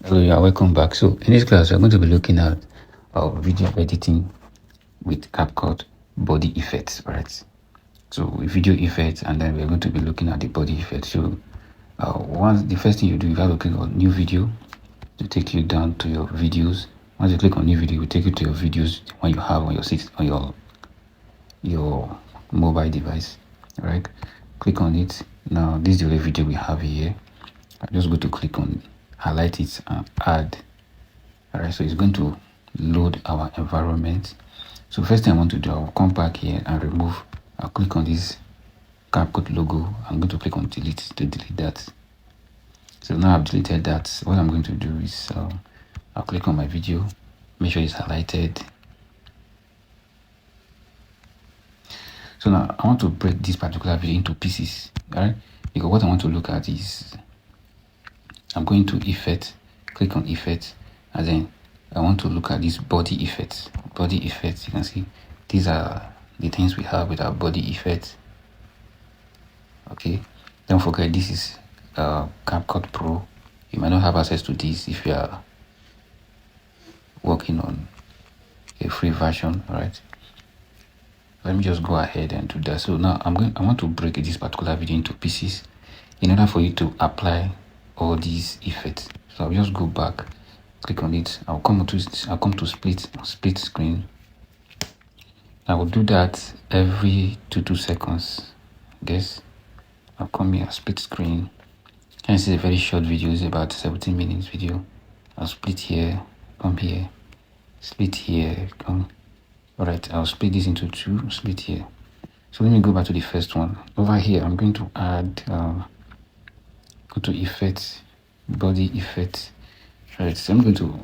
Hello, yeah, welcome back. So in this class, we're going to be looking at video editing with CapCut body effects, right? So video effects, and then we're going to be looking at the body effects. So once the first thing you do, you have to click on new video to take you down to your videos. Once you click on new video, it will take you to your videos when you have on your mobile device, right? Click on it. Now this is the only video we have here. I just go to click on, highlight it, and add. Alright, so it's going to load our environment. So first thing I want to do, I'll come back here and I'll click on this CapCut logo. I'm going to click on delete to delete that. So now I've deleted that. What I'm going to do is I'll click on my video, make sure it's highlighted. So now I want to break this particular video into pieces, alright? Because what I want to look at is, I'm going to effect, click on effect, and then I want to look at this body effects. Body effects, you can see these are the things we have with our body effects. Okay, don't forget this is CapCut Pro. You might not have access to this if you are working on a free version. All right, let me just go ahead and do that. So now I want to break this particular video into pieces in order for you to apply all these effects. So I'll just go back, click on it. I'll come to split screen. I will do that every 2 seconds. Guess I'll come here, split screen. Can you see a very short video? It's about 17 minutes video. I'll split here, come here, split here, come. Alright, I'll split this into 2, split here. So let me go back to the first one. Over here, I'm going to add, go to effects, body effects. Right, so I'm going to,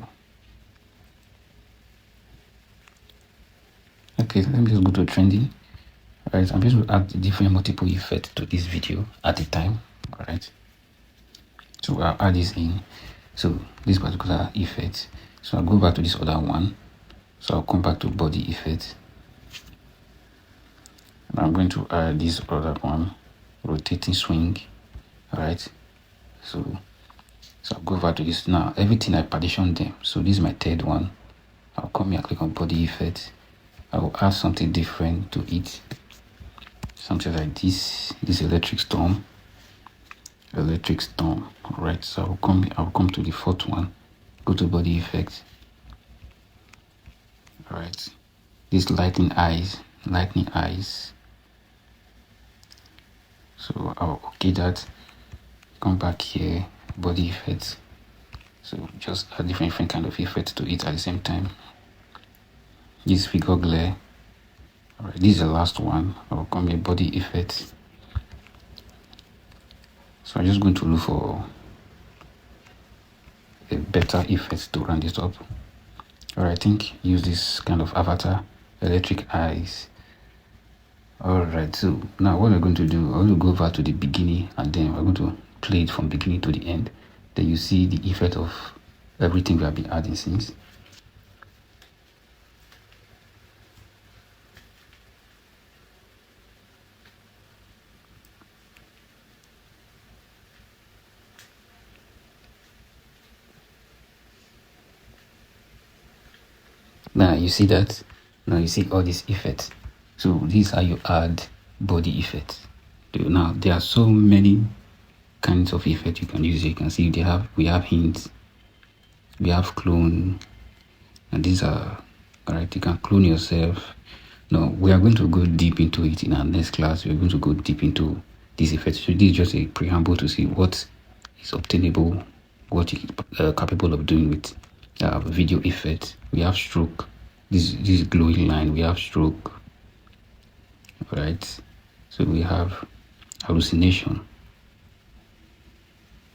okay, let me just go to trending. Alright, I'm going to add different multiple effects to this video at a time. Alright, so I'll add this in. So this particular effect. So I'll go back to this other one. So I'll come back to body effect. And I'm going to add this other one, rotating swing. Alright, so I'll go over to this now. Everything I partitioned them. So this is my third one. I'll come here, click on body effect. I will add something different to it. Something like this electric storm. Alright, so I'll come to the fourth one, go to body effect. Alright, this lightning eyes. So I'll okay that, come back here, body effects. So just add different kind of effects to it at the same time. This figure glare. Alright, this is the last one. I'll come here, body effects. So I'm just going to look for a better effect to run this up. Alright, I think use this kind of avatar, electric eyes. Alright, so now what we're going to do, I'm going to go over to the beginning and then we're going to play it from beginning to the end. Then you see the effect of everything we have been adding since. Now you see that. Now you see all these effects. So this is how you add body effects. Now there are so many kinds of effects you can use. You can see we have hints, we have clone, and these are alright. You can clone yourself. Now we are going to go deep into it in our next class. We're going to go deep into these effects. So this is just a preamble to see what is obtainable, what you're capable of doing with video effects. We have stroke, this glowing line, we have stroke. Right, so we have hallucination,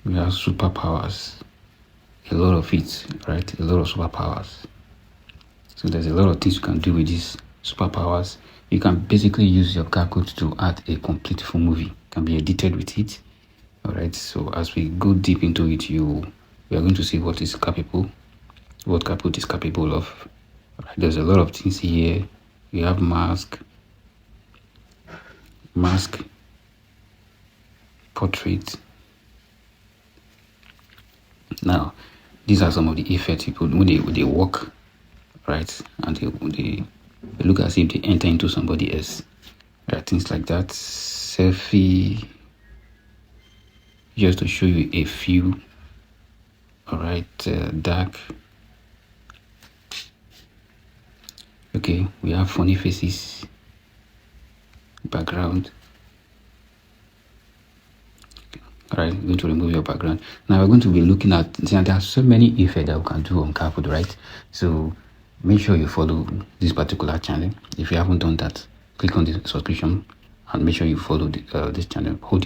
we have superpowers, a lot of it, right? A lot of superpowers. So there's a lot of things you can do with these superpowers. You can basically use your CapCut to add a complete full movie. It can be edited with it. Alright, so as we go deep into it, we are going to see what CapCut is capable of. Right, there's a lot of things here. We have mask, portrait. Now these are some of the effects people when they walk, right, and they look as if they enter into somebody else. There are things like that. Selfie, just to show you a few. All right, dark. Okay, we have funny faces. Background. All right, I'm going to remove your background. Now we're going to be looking at, there are so many effects that we can do on CapCut, right? So make sure you follow this particular channel. If you haven't done that, click on the subscription and make sure you follow this channel. Put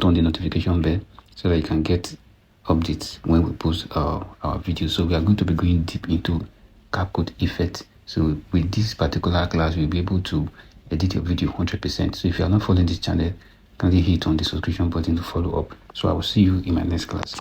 on the notification bell so that you can get updates when we post our videos. So we are going to be going deep into CapCut effects. So with this particular class, you'll be able to edit your video 100%. So if you are not following this channel, kindly hit on the subscription button to follow up. So I will see you in my next class.